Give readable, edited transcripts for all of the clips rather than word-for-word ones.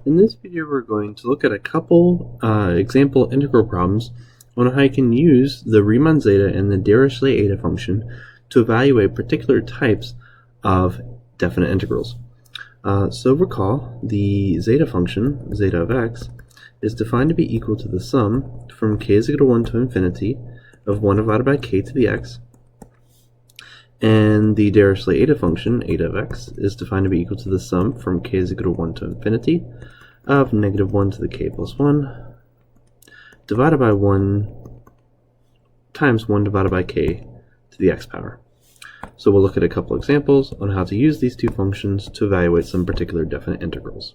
In this video, we're going to look at a couple example integral problems on how you can use the Riemann zeta and the Dirichlet eta function to evaluate particular types of definite integrals. So recall, the zeta function, zeta of x, is defined to be equal to the sum from k is equal to 1 to infinity of 1 divided by k to the x, and the Dirichlet eta function, eta of x, is defined to be equal to the sum from k is equal to 1 to infinity of negative 1 to the k plus 1 divided by 1 times 1 divided by k to the x power. So we'll look at a couple examples on how to use these two functions to evaluate some particular definite integrals.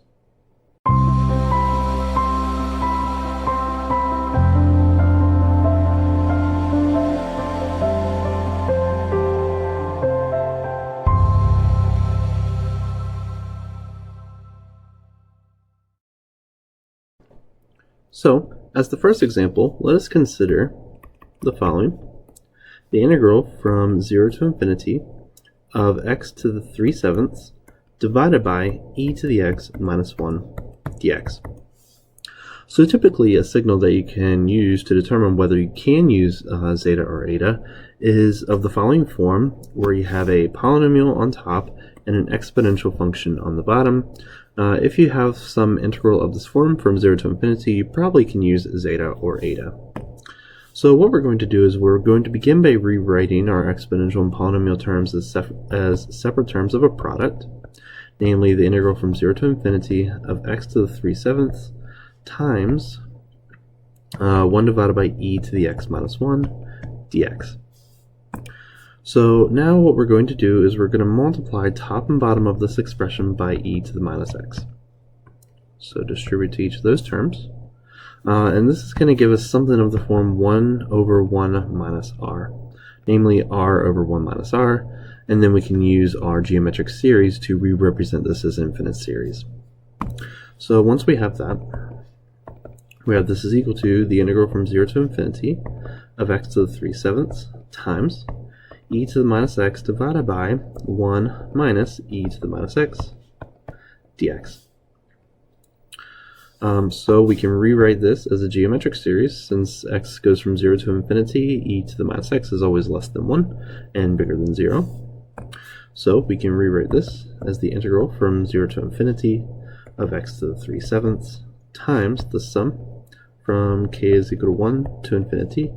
So, as the first example, let us consider the following. The integral from 0 to infinity of x to the 3/7 divided by e to the x minus 1 dx. So typically a signal that you can use to determine whether you can use zeta or eta is of the following form, where you have a polynomial on top and an exponential function on the bottom. If you have some integral of this form from 0 to infinity, you probably can use zeta or eta. So what we're going to do is we're going to begin by rewriting our exponential and polynomial terms as separate terms of a product, namely the integral from 0 to infinity of x to the 3/7 times 1 divided by e to the x minus 1 dx. So now what we're going to do is we're going to multiply top and bottom of this expression by e to the minus x. So distribute to each of those terms. And this is going to give us something of the form 1 over 1 minus r, namely r over 1 minus r, and then we can use our geometric series to re-represent this as infinite series. So once we have that, we have this is equal to the integral from 0 to infinity of x to the 3/7 times e to the minus x divided by 1 minus e to the minus x dx. So we can rewrite this as a geometric series. Since x goes from 0 to infinity, e to the minus x is always less than 1 and bigger than 0. So we can rewrite this as the integral from 0 to infinity of x to the 3/7 times the sum from k is equal to 1 to infinity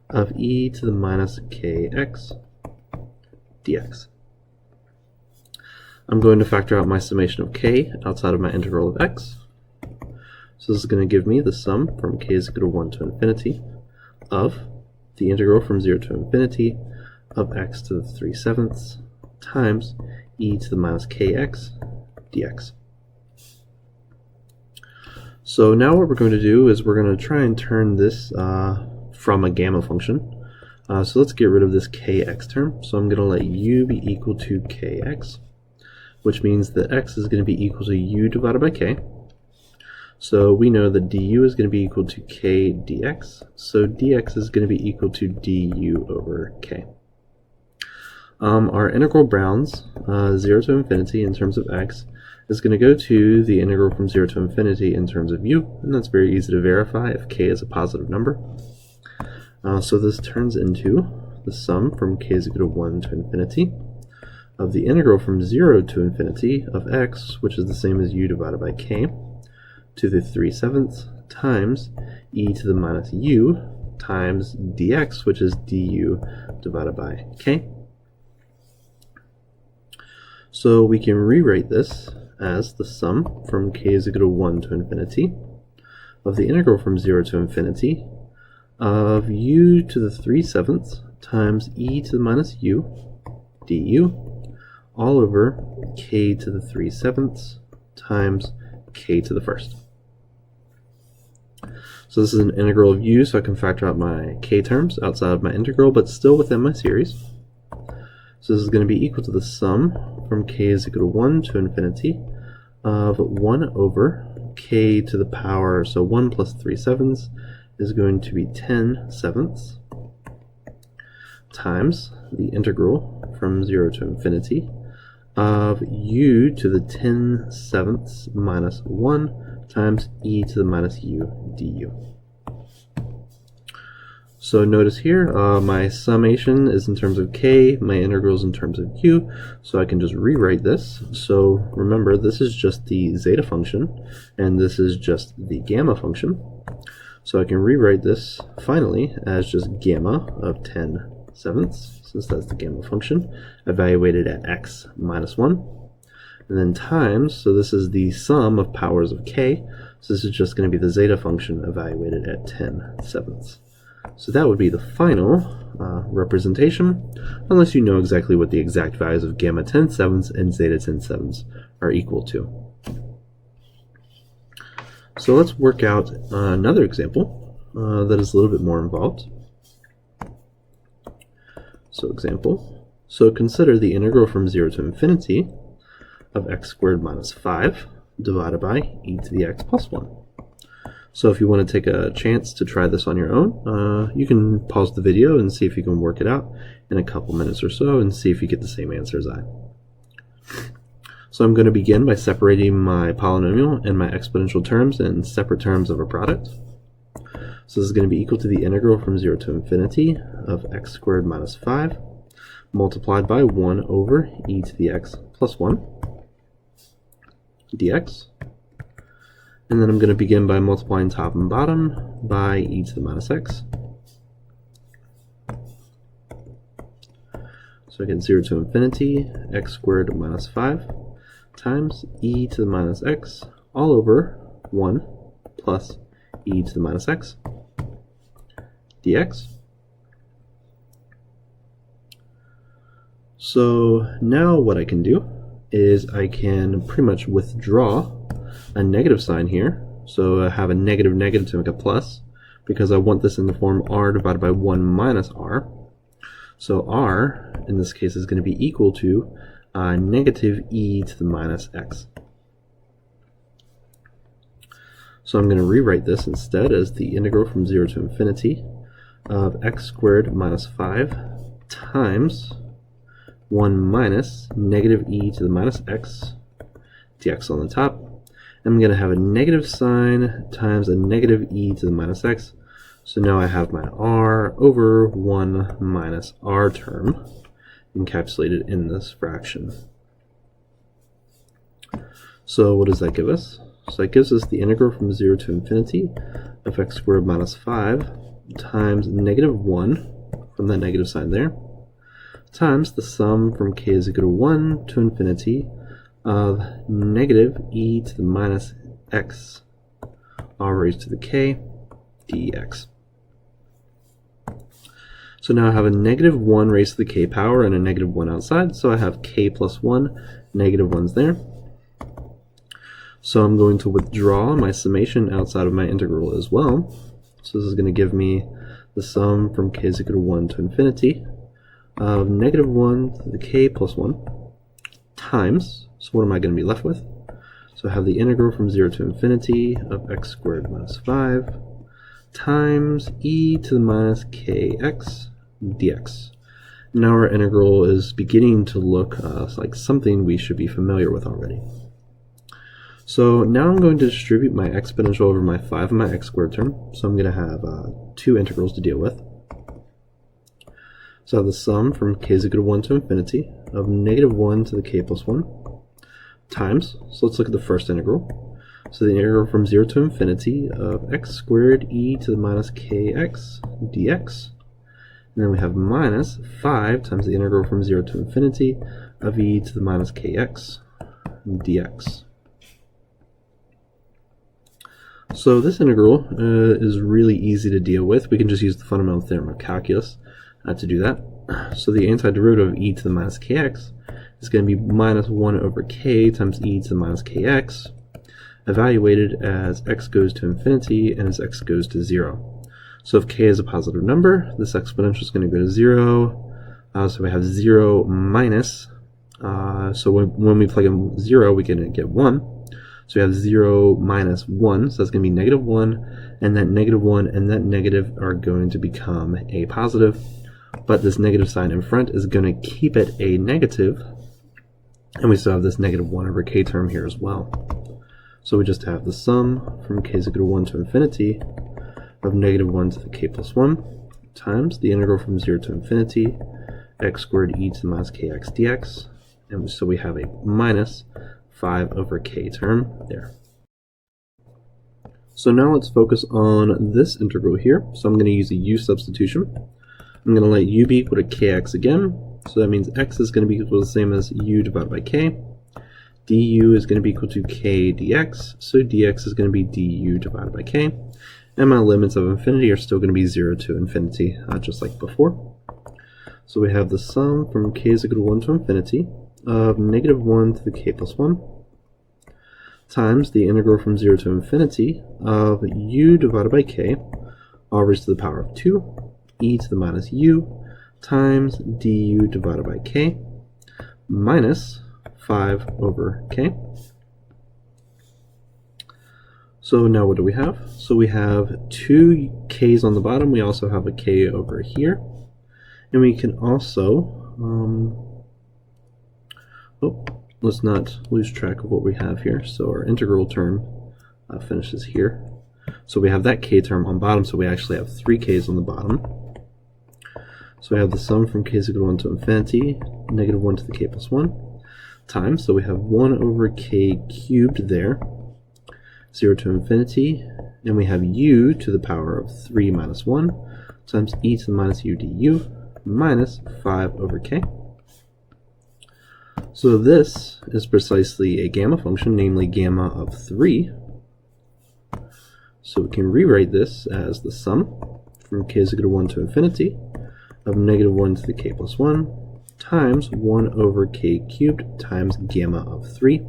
of e to the minus kx dx. I'm going to factor out my summation of k outside of my integral of x. So this is going to give me the sum from k is equal to 1 to infinity of the integral from 0 to infinity of x to the 3/7 times e to the minus kx dx. So now what we're going to do is we're going to try and turn this from a gamma function. So let's get rid of this kx term. So I'm going to let u be equal to kx, which means that x is going to be equal to u divided by k. So we know that du is going to be equal to k dx, so dx is going to be equal to du over k. Our integral bounds 0 to infinity in terms of x is going to go to the integral from 0 to infinity in terms of u, and that's very easy to verify if k is a positive number. So this turns into the sum from k is equal to 1 to infinity of the integral from 0 to infinity of x, which is the same as u divided by k, to the 3/7 times e to the minus u times dx, which is du divided by k. So we can rewrite this as the sum from k is equal to 1 to infinity of the integral from 0 to infinity of u to the 3/7 times e to the minus u du all over k to the 3/7 times k to the first. So this is an integral of u, so I can factor out my k terms outside of my integral, but still within my series. So this is going to be equal to the sum from k is equal to 1 to infinity of 1 over k to the power, so 1 plus 3/7 is going to be 10/7 times the integral from 0 to infinity of u to the 10�7th minus 1 times e to the minus u du. So notice here, my summation is in terms of k, my integral is in terms of u, so I can just rewrite this. So remember, this is just the zeta function, and this is just the gamma function. So I can rewrite this finally as just gamma of 10�7, since that's the gamma function, evaluated at x minus 1. And then times, so this is the sum of powers of k, so this is just going to be the zeta function evaluated at 10�7. So that would be the final representation, unless you know exactly what the exact values of gamma 10�7 and zeta 10�7 are equal to. So let's work out another example that is a little bit more involved. So so consider the integral from 0 to infinity of x squared minus 5 divided by e to the x plus 1. So if you want to take a chance to try this on your own, you can pause the video and see if you can work it out in a couple minutes or so and see if you get the same answer as I. So I'm going to begin by separating my polynomial and my exponential terms in separate terms of a product. So this is going to be equal to the integral from 0 to infinity of x squared minus 5 multiplied by 1 over e to the x plus 1 dx. And then I'm going to begin by multiplying top and bottom by e to the minus x. So I get 0 to infinity, x squared minus 5 times e to the minus x all over 1 plus e to the minus x dx. So now what I can do is I can pretty much withdraw a negative sign here, so I have a negative to make a plus, because I want this in the form r divided by 1 minus r. So r, in this case, is going to be equal to negative e to the minus x. So I'm going to rewrite this instead as the integral from 0 to infinity of x squared minus 5 times 1 minus negative e to the minus x dx on the top. I'm going to have a negative sign times a negative e to the minus x. So now I have my r over 1 minus r term encapsulated in this fraction. So what does that give us? So that gives us the integral from 0 to infinity of x squared minus 5 times negative 1 from that negative sign there times the sum from k is equal to 1 to infinity of negative e to the minus x r raised to the k dx. So now I have a negative 1 raised to the k power and a negative 1 outside, so I have k plus 1, negative 1's there. So I'm going to withdraw my summation outside of my integral as well. So this is going to give me the sum from k is equal to 1 to infinity of negative 1 to the k plus 1 times, so what am I going to be left with? So I have the integral from 0 to infinity of x squared minus 5 times e to the minus kx dx. Now our integral is beginning to look like something we should be familiar with already. So now I'm going to distribute my exponential over my 5 and my x squared term. So I'm going to have two integrals to deal with. So I have the sum from k is equal to 1 to infinity of negative 1 to the k plus 1 times, so let's look at the first integral. So the integral from 0 to infinity of x squared e to the minus kx dx. And then we have minus 5 times the integral from 0 to infinity of e to the minus kx dx. So this integral is really easy to deal with. We can just use the fundamental theorem of calculus to do that. So the antiderivative of e to the minus kx is going to be minus 1 over k times e to the minus kx, evaluated as x goes to infinity and as x goes to 0. So if k is a positive number, this exponential is going to go to 0. So we have 0 minus, so when we plug in 0, we can get 1. So we have 0 minus 1, so that's going to be negative 1, and that negative 1 and that negative are going to become a positive, but this negative sign in front is going to keep it a negative, And we still have this negative 1 over k term here as well. So we just have the sum from k is equal to 1 to infinity of negative 1 to the k plus 1 times the integral from 0 to infinity x squared e to the minus kx dx. And so we have a minus 5 over k term there. So now let's focus on this integral here. So I'm going to use a u substitution. I'm going to let u be equal to kx again. So that means x is going to be equal to the same as u divided by k. du is going to be equal to k dx. So dx is going to be du divided by k. And my limits of infinity are still going to be 0 to infinity, just like before. So we have the sum from k is equal to 1 to infinity of negative 1 to the k plus 1 times the integral from 0 to infinity of u divided by k, all raised to the power of 2, e to the minus u, times du divided by k, minus 5 over k. So now what do we have? So we have 2 k's on the bottom. We also have a k over here. And we can also, let's not lose track of what we have here. So our integral term finishes here. So we have that k term on bottom, so we actually have 3 k's on the bottom. So we have the sum from k is equal to 1 to infinity, negative 1 to the k plus 1, times, so we have 1 over k cubed there, 0 to infinity, and we have u to the power of 3 minus 1, times e to the minus u du, minus 5 over k. So this is precisely a gamma function, namely gamma of 3. So we can rewrite this as the sum from k is equal to 1 to infinity of negative 1 to the k plus 1 times 1 over k cubed times gamma of 3.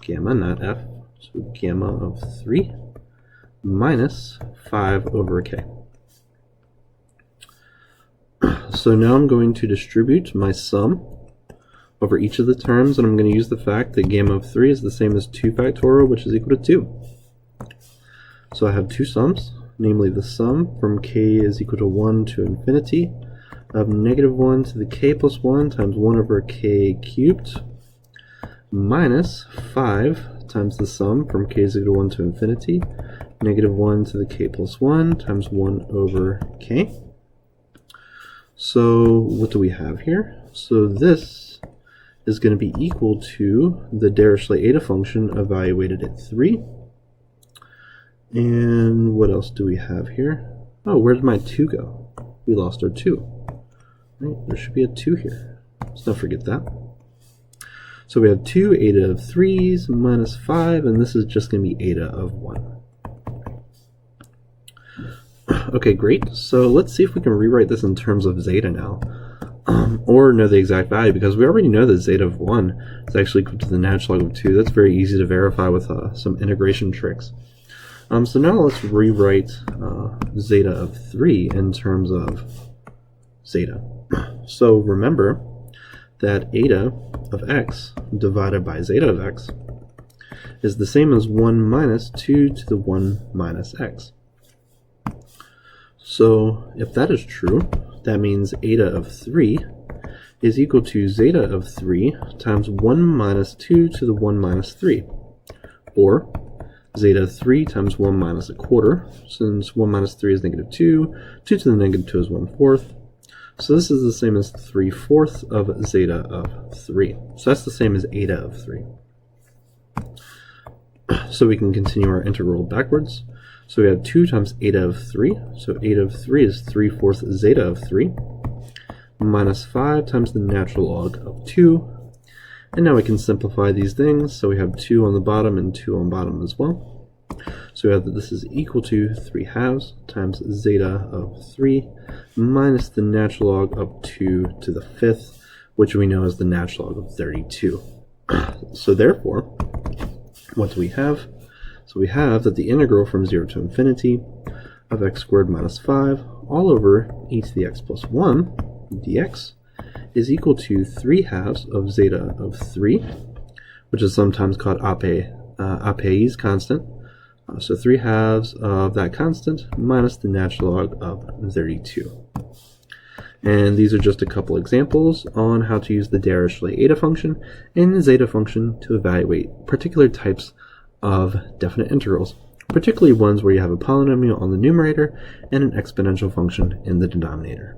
Gamma, not f. So gamma of 3 minus 5 over k. So now I'm going to distribute my sum over each of the terms, and I'm going to use the fact that gamma of 3 is the same as 2 factorial, which is equal to 2. So I have 2 sums, namely the sum from k is equal to 1 to infinity of negative 1 to the k plus 1 times 1 over k cubed minus 5 times the sum from k is equal to 1 to infinity, negative 1 to the k plus 1 times 1 over k. So what do we have here? So this is going to be equal to the Dirichlet eta function evaluated at 3. And what else do we have here? Oh, where did my 2 go? We lost our 2. Right, there should be a 2 here. Let's not forget that. So we have 2 eta of 3's minus 5, and this is just going to be eta of 1. Okay, great. So let's see if we can rewrite this in terms of zeta now, or know the exact value, because we already know that zeta of 1 is actually equal to the natural log of 2. That's very easy to verify with some integration tricks. So now let's rewrite zeta of 3 in terms of zeta. So remember that eta of x divided by zeta of x is the same as 1 minus 2 to the 1 minus x. So if that is true, that means eta of 3 is equal to zeta of 3 times 1 minus 2 to the 1 minus 3, or zeta of 3 times 1 minus a quarter, since 1 minus 3 is negative 2, 2 to the negative 2 is 1/4. So this is the same as 3/4 of zeta of 3. So that's the same as eta of 3. So we can continue our integral backwards. So we have 2 times eta of 3. So eta of 3 is 3/4 zeta of 3 minus 5 times the natural log of 2. And now we can simplify these things. So we have 2 on the bottom and 2 on bottom as well. So we have that this is equal to 3/2 times zeta of 3 minus the natural log of 2 to the 5th, which we know is the natural log of 32. So therefore, what do we have? So we have that the integral from 0 to infinity of x squared minus 5 all over e to the x plus 1 dx is equal to 3/2 of zeta of 3, which is sometimes called Apé's constant. So 3/2 of that constant minus the natural log of 32. And these are just a couple examples on how to use the Dirichlet Eta function and the Zeta function to evaluate particular types of definite integrals, particularly ones where you have a polynomial on the numerator and an exponential function in the denominator.